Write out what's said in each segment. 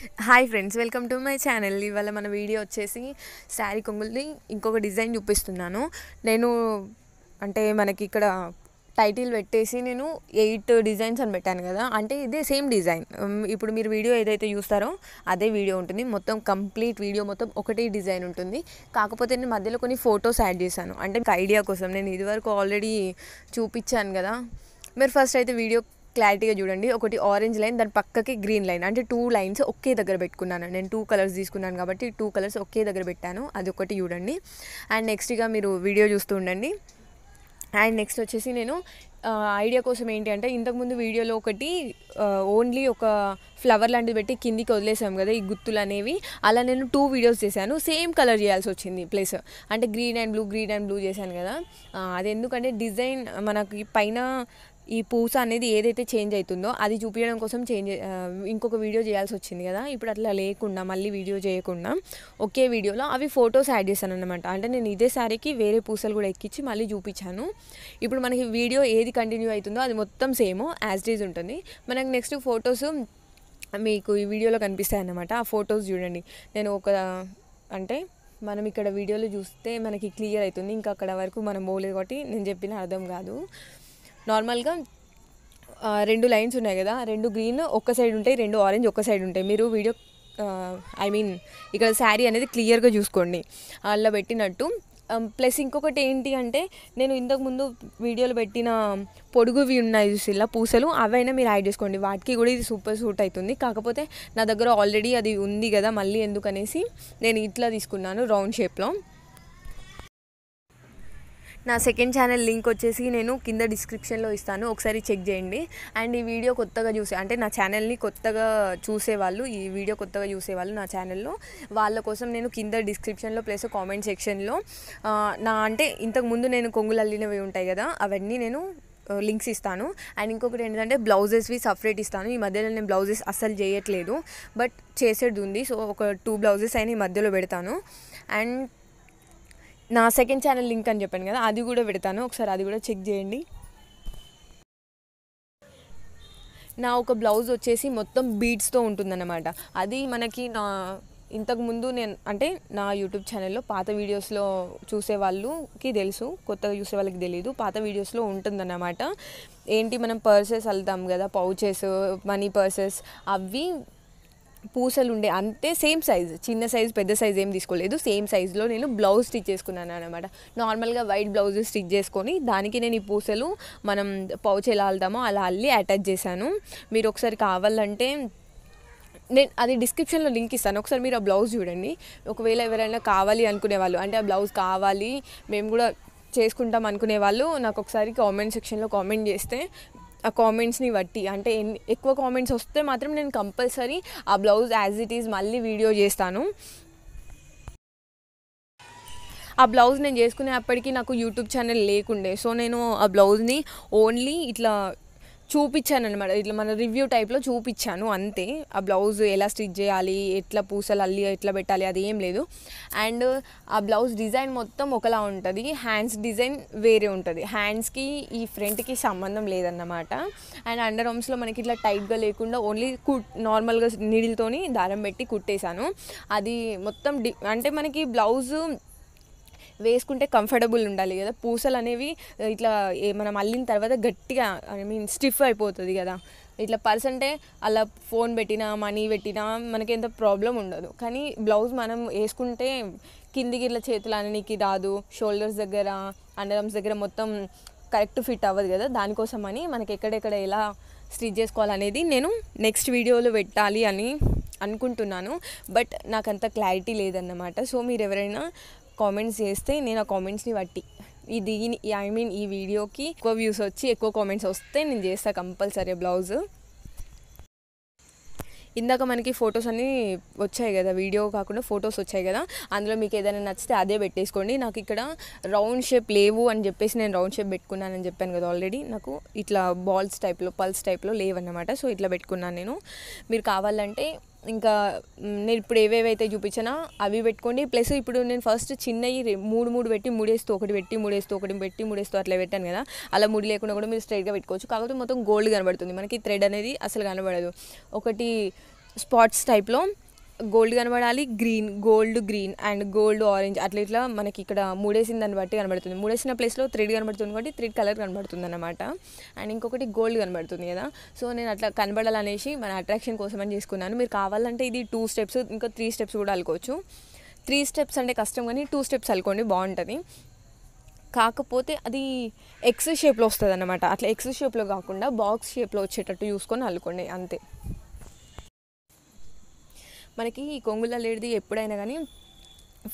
Hi friends, welcome to my channel. ఇవాళ మన video వచ్చేసి శారీ కొంగుల్ని ఇంకొక డిజైన్ చూపిస్తున్నాను. నేను అంటే మనకి ఇక్కడ టైటిల్ పెట్టేసి నేను 8 డిజైన్స్ అని పెట్టాను కదా, అంటే ఇదే సేమ్ డిజైన్. ఇప్పుడు మీరు వీడియో ఏదైతే చూస్తారో అదే వీడియో ఉంటుంది. మొత్తం కంప్లీట్ వీడియో మొత్తం ఒకటే డిజైన్ ఉంటుంది. కాకపోతే నేను మధ్యలో కొన్ని ఫొటోస్ యాడ్ చేశాను, అంటే ఐడియా కోసం. నేను ఇదివరకు ఆల్రెడీ చూపించాను కదా. మీరు ఫస్ట్ అయితే వీడియో క్లారిటీగా చూడండి. ఒకటి ఆరెంజ్ లైన్, దాని పక్కకి గ్రీన్ లైన్, అంటే 2 లైన్స్ ఒకే దగ్గర పెట్టుకున్నాను. నేను 2 కలర్స్ తీసుకున్నాను కాబట్టి 2 కలర్స్ ఒకే దగ్గర పెట్టాను. అది ఒకటి చూడండి. అండ్ నెక్స్ట్గా మీరు వీడియో చూస్తూ ఉండండి. అండ్ నెక్స్ట్ వచ్చేసి నేను ఐడియా కోసం ఏంటి అంటే, ఇంతకుముందు వీడియోలో ఒకటి ఓన్లీ ఒక ఫ్లవర్ లాంటిది పెట్టి కిందికి వదిలేసాం కదా ఈ గుత్తులు అనేవి. అలా నేను 2 వీడియోస్ చేశాను. సేమ్ కలర్ చేయాల్సి వచ్చింది ప్లస్, అంటే గ్రీన్ అండ్ బ్లూ చేశాను కదా. అది ఎందుకంటే డిజైన్ మనకి పైన ఈ పూస అనేది ఏదైతే చేంజ్ అవుతుందో అది చూపించడం కోసం ఇంకొక వీడియో చేయాల్సి వచ్చింది కదా. ఇప్పుడు అట్లా లేకుండా మళ్ళీ వీడియో చేయకుండా ఒకే వీడియోలో అవి ఫొటోస్ యాడ్ చేశాను అనమాట. అంటే నేను ఇదే శారీకి వేరే పూసలు కూడా ఎక్కించి మళ్ళీ చూపించాను. ఇప్పుడు మనకి వీడియో ఏది కంటిన్యూ అవుతుందో అది మొత్తం సేమ్ యాజ్ ఇట్ ఈజ్ ఉంటుంది. మనకు నెక్స్ట్ ఫొటోస్ మీకు ఈ వీడియోలో కనిపిస్తాయి అన్నమాట. ఆ ఫొటోస్ చూడండి. నేను అంటే మనం ఇక్కడ వీడియోలో చూస్తే మనకి క్లియర్ అవుతుంది, ఇంకా అక్కడ వరకు మనం పోలేదు కాబట్టి నేను చెప్పిన అర్థం కాదు. నార్మల్గా 2 లైన్స్ ఉన్నాయి కదా, 2 గ్రీన్ ఒక సైడ్ ఉంటాయి, 2 ఆరెంజ్ ఒక సైడ్ ఉంటాయి. మీరు వీడియో ఇక్కడ శారీ అనేది క్లియర్గా చూసుకోండి అలా పెట్టినట్టు. ప్లస్ ఇంకొకటి ఏంటి అంటే, నేను ఇంతకుముందు వీడియోలో పెట్టిన పొడుగువి ఉన్నాయి చూసిలా పూసలు, అవైనా మీరు యాడ్ చేసుకోండి. వాటికి కూడా ఇది సూపర్ సూట్ అవుతుంది. కాకపోతే నా దగ్గర ఆల్రెడీ అది ఉంది కదా, మళ్ళీ ఎందుకనేసి నేను ఇట్లా తీసుకున్నాను రౌండ్ షేప్లో. నా సెకండ్ ఛానల్ లింక్ వచ్చేసి నేను కింద డిస్క్రిప్షన్లో ఇస్తాను, ఒకసారి చెక్ చేయండి. అండ్ ఈ వీడియో కొత్తగా అంటే నా ఛానల్ని కొత్తగా చూసేవాళ్ళు, ఈ వీడియో కొత్తగా చూసేవాళ్ళు నా ఛానల్లో, వాళ్ళ కోసం నేను కింద డిస్క్రిప్షన్లో ప్లస్ కామెంట్ సెక్షన్లో అంటే ఇంతకుముందు నేను కొంగులు అల్లినవి ఉంటాయి కదా, అవన్నీ నేను లింక్స్ ఇస్తాను. అండ్ ఇంకొకటి ఏంటంటే బ్లౌజెస్వి సపరేట్ ఇస్తాను. ఈ మధ్యలో నేను బ్లౌజెస్ అస్సలు చేయట్లేదు, బట్ చేసేది ఉంది. సో ఒక 2 బ్లౌజెస్ అయినా ఈ మధ్యలో పెడతాను. అండ్ నా సెకండ్ ఛానల్ లింక్ అని చెప్పాను కదా, అది కూడా పెడతాను, ఒకసారి అది కూడా చెక్ చేయండి. నా ఒక బ్లౌజ్ వచ్చేసి మొత్తం బీడ్స్తో ఉంటుందన్నమాట. అది మనకి ఇంతకుముందు నేను అంటే నా యూట్యూబ్ ఛానల్లో పాత వీడియోస్లో చూసే వాళ్ళకి తెలుసు, కొత్తగా చూసే వాళ్ళకి తెలియదు. పాత వీడియోస్లో ఉంటుందన్నమాట. ఏంటి, మనం పర్సెస్ వెళ్తాం కదా, పౌచెస్, మనీ పర్సెస్, అవి పూసలు ఉండే అంతే సేమ్ సైజ్, చిన్న సైజ్ పెద్ద సైజ్ ఏం తీసుకోలేదు, సేమ్ సైజులో నేను బ్లౌజ్ స్టిచ్ చేసుకున్నాను అనమాట. నార్మల్గా వైట్ బ్లౌజ్ స్టిచ్ చేసుకొని దానికి నేను ఈ పూసలు మనం పౌచ్ ఎలా అల్లుతామో అలా అల్లి అటాచ్ చేశాను. మీరు ఒకసారి కావాలంటే నేను అది డిస్క్రిప్షన్లో లింక్ ఇస్తాను, ఒకసారి మీరు ఆ బ్లౌజ్ చూడండి. ఒకవేళ ఎవరైనా కావాలి అనుకునే వాళ్ళు, అంటే ఆ బ్లౌజ్ కావాలి మేము కూడా చేసుకుంటాం అనుకునే వాళ్ళు నాకు ఒకసారి కామెంట్ సెక్షన్లో కామెంట్ చేస్తే, ఆ కామెంట్స్ని బట్టి అంటే ఎక్కువ కామెంట్స్ వస్తే మాత్రం నేను కంపల్సరీ ఆ బ్లౌజ్ యాజ్ ఇట్ ఈజ్ మళ్ళీ వీడియో చేస్తాను. ఆ బ్లౌజ్ నేను చేసుకునేప్పటికీ నాకు యూట్యూబ్ ఛానల్ లేకుండే, సో నేను ఆ బ్లౌజ్ని ఓన్లీ ఇట్లా చూపించాను అనమాట. ఇట్లా మన రివ్యూ టైప్లో చూపించాను అంతే. ఆ బ్లౌజ్ ఎలా స్టిచ్ చేయాలి, ఎట్లా పూసలు అల్లి ఎట్లా పెట్టాలి, అది ఏం లేదు. అండ్ ఆ బ్లౌజ్ డిజైన్ మొత్తం ఒకలా ఉంటుంది, హ్యాండ్స్ డిజైన్ వేరే ఉంటుంది. హ్యాండ్స్కి ఈ ఫ్రంట్కి సంబంధం లేదన్నమాట. అండ్ అండర్ ఆర్మ్స్లో మనకి ఇట్లా టైట్గా లేకుండా ఓన్లీ నార్మల్గా నీడిల్తోని దారం పెట్టి కుట్టేశాను. అది మొత్తం అంటే మనకి బ్లౌజు వేసుకుంటే కంఫర్టబుల్ ఉండాలి కదా. పూసలు అనేవి ఇట్లా మనం అల్లిన తర్వాత గట్టిగా స్టిఫ్ అయిపోతుంది కదా. ఇట్లా పర్స్ అంటే అలా ఫోన్ పెట్టినా మనీ పెట్టినా మనకి ఎంత ప్రాబ్లం ఉండదు. కానీ బ్లౌజ్ మనం వేసుకుంటే కిందికి ఇట్లా చేతులు అనడానికి రాదు, షోల్డర్స్ దగ్గర అండర్ ఆర్మ్స్ దగ్గర మొత్తం కరెక్ట్ ఫిట్ అవ్వదు కదా. దానికోసమని మనకి ఎక్కడెక్కడ ఎలా స్టిచ్ చేసుకోవాలనేది నేను నెక్స్ట్ వీడియోలో పెట్టాలి అని అనుకుంటున్నాను, బట్ నాకు అంత క్లారిటీ లేదన్నమాట. సో మీరు ఎవరైనా కామెంట్స్ చేస్తే నేను ఆ కామెంట్స్ని బట్టి ఈ వీడియోకి ఎక్కువ వ్యూస్ వచ్చి ఎక్కువ కామెంట్స్ వస్తే నేను చేస్తాను కంపల్సరీ బ్లౌజ్. ఇందాక మనకి ఫొటోస్ అన్నీ వచ్చాయి కదా, వీడియో కాకుండా ఫొటోస్ వచ్చాయి కదా, అందులో మీకు ఏదైనా నచ్చితే అదే పెట్టేసుకోండి. నాకు ఇక్కడ రౌండ్ షేప్ లేవు అని చెప్పేసి నేను రౌండ్ షేప్ పెట్టుకున్నానని చెప్పాను కదా ఆల్రెడీ. నాకు ఇట్లా బాల్స్ టైప్లో పల్స్ టైప్లో లేవన్నమాట, సో ఇట్లా పెట్టుకున్నాను నేను. మీరు కావాలంటే ఇంకా నేను ఇప్పుడు ఏవేవైతే చూపించానో అవి పెట్టుకోండి. ప్లస్ ఇప్పుడు నేను ఫస్ట్ చిన్నవి 3 పెట్టి ముడేస్తూ ఒకటి పెట్టి ముడేస్తూ ఒకటి పెట్టి ముడేస్తూ అట్లా పెట్టాను కదా, అలా ముడి లేకుండా కూడా మీరు స్ట్రైట్గా పెట్టుకోవచ్చు. కాకపోతే మొత్తం గోల్డ్ కనబడుతుంది, మనకి థ్రెడ్ అనేది అసలు కనబడదు. ఒకటి స్పాట్స్ టైప్లో గోల్డ్ కనబడాలి, గ్రీన్ అండ్ గోల్డ్ ఆరెంజ్ అట్లా ఇట్లా మనకి ఇక్కడ మూడేసిన దాన్ని బట్టి కనబడుతుంది. మూడేసిన ప్లేస్లో థ్రెడ్ కనబడుతుంది కాబట్టి థ్రెడ్ కలర్ కనబడుతుంది అనమాట. అండ్ ఇంకొకటి గోల్డ్ కనబడుతుంది కదా. సో నేను అట్లా కనబడాలనేసి మన అట్రాక్షన్ కోసం అని చేసుకున్నాను. మీరు కావాలంటే ఇది 2 స్టెప్స్ ఇంకా 3 స్టెప్స్ కూడా అల్లుకోవచ్చు. 3 స్టెప్స్ అంటే కష్టం కానీ 2 స్టెప్స్ అల్లుకోండి బాగుంటుంది. కాకపోతే అది ఎక్స్ షేప్లో వస్తుంది అన్నమాట. అట్లా ఎక్స్ షేప్లో కాకుండా బాక్స్ షేప్లో వచ్చేటట్టు చూసుకొని అల్లుకోండి అంతే. మనకి ఈ కొంగుల లేడిది ఎప్పుడైనా కానీ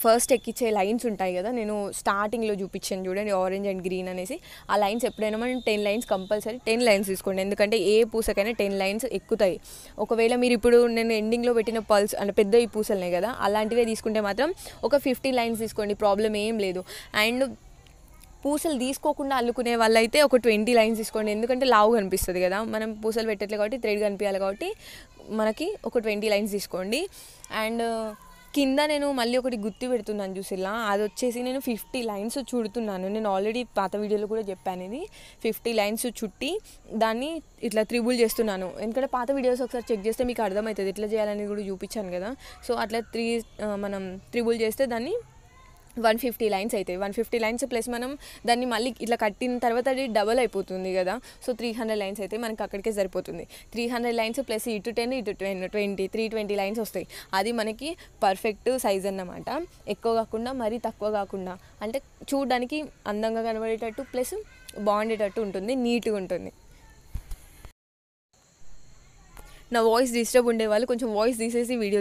ఫస్ట్ ఎక్కించే లైన్స్ ఉంటాయి కదా, నేను స్టార్టింగ్లో చూపించాను చూడండి ఆరెంజ్ అండ్ గ్రీన్ అనేసి. ఆ లైన్స్ ఎప్పుడైనా మనం 10 లైన్స్ కంపల్సరీ 10 లైన్స్ తీసుకోండి. ఎందుకంటే ఏ పూసకైనా 10 లైన్స్ ఎక్కుతాయి. ఒకవేళ మీరు ఇప్పుడు నేను ఎండింగ్లో పెట్టిన పల్స్ అంటే పెద్ద ఈ పూసలున్నాయి కదా, అలాంటివే తీసుకుంటే మాత్రం ఒక 50 లైన్స్ తీసుకోండి, ప్రాబ్లం ఏం లేదు. అండ్ పూసలు తీసుకోకుండా అల్లుకునే వాళ్ళైతే ఒక 20 లైన్స్ తీసుకోండి. ఎందుకంటే లావు కనిపిస్తుంది కదా, మనం పూసలు పెట్టట్లేదు కాబట్టి థ్రెడ్ కనిపించాలి కాబట్టి మనకి ఒక 20 లైన్స్ తీసుకోండి. అండ్ కింద నేను మళ్ళీ ఒకటి గుత్తి పెడుతున్నాను చూసిలా, అది వచ్చేసి నేను 50 లైన్స్ చుడుతున్నాను. నేను ఆల్రెడీ పాత వీడియోలో కూడా చెప్పాను, ఇది 50 లైన్స్ చుట్టి దాన్ని ఇట్లా త్రిబుల్ చేస్తున్నాను. ఎందుకంటే పాత వీడియోస్ ఒకసారి చెక్ చేస్తే మీకు అర్థమవుతుంది ఎట్లా చేయాలని కూడా చూపించాను కదా. సో అట్లా మనం త్రిబుల్ చేస్తే దాన్ని 150 లైన్స్ అవుతాయి. 150 లైన్స్ ప్లస్ మనం దాన్ని మళ్ళీ ఇట్లా కట్టిన తర్వాత అది డబల్ అయిపోతుంది కదా. సో 300 లైన్స్ అయితే మనకి అక్కడికే సరిపోతుంది. 300 లైన్స్ ప్లస్ ఇటు 10 ఇటు 20 320 లైన్స్ వస్తాయి. అది మనకి పర్ఫెక్ట్ సైజ్ అన్నమాట. ఎక్కువ కాకుండా మరీ తక్కువ కాకుండా, అంటే చూడడానికి అందంగా కనబడేటట్టు ప్లస్ బాగుండేటట్టు ఉంటుంది, నీట్గా ఉంటుంది. నా వాయిస్ డిస్టర్బ్ ఉండేవాళ్ళు కొంచెం వాయిస్ తీసేసి వీడియో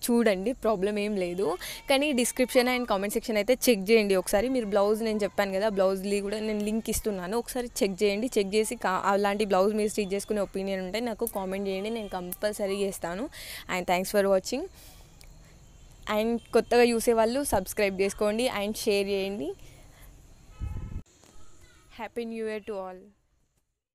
చూడండి, ప్రాబ్లం ఏం లేదు. కానీ డిస్క్రిప్షన్ అండ్ కామెంట్ సెక్షన్ అయితే చెక్ చేయండి ఒకసారి. మీరు బ్లౌజ్ నేను చెప్పాను కదా, బ్లౌజ్లీ కూడా నేను లింక్ ఇస్తున్నాను, ఒకసారి చెక్ చేయండి. చెక్ చేసి అలాంటి బ్లౌజ్ మీరు స్టిచ్ చేసుకునే ఒపీనియన్ ఉంటే నాకు కామెంట్ చేయండి, నేను కంపల్సరీ చేస్తాను. And thanks for watching. And కొత్తగా చూసే వాళ్ళు సబ్స్క్రైబ్ చేసుకోండి అండ్ షేర్ చేయండి. Happy new year to all.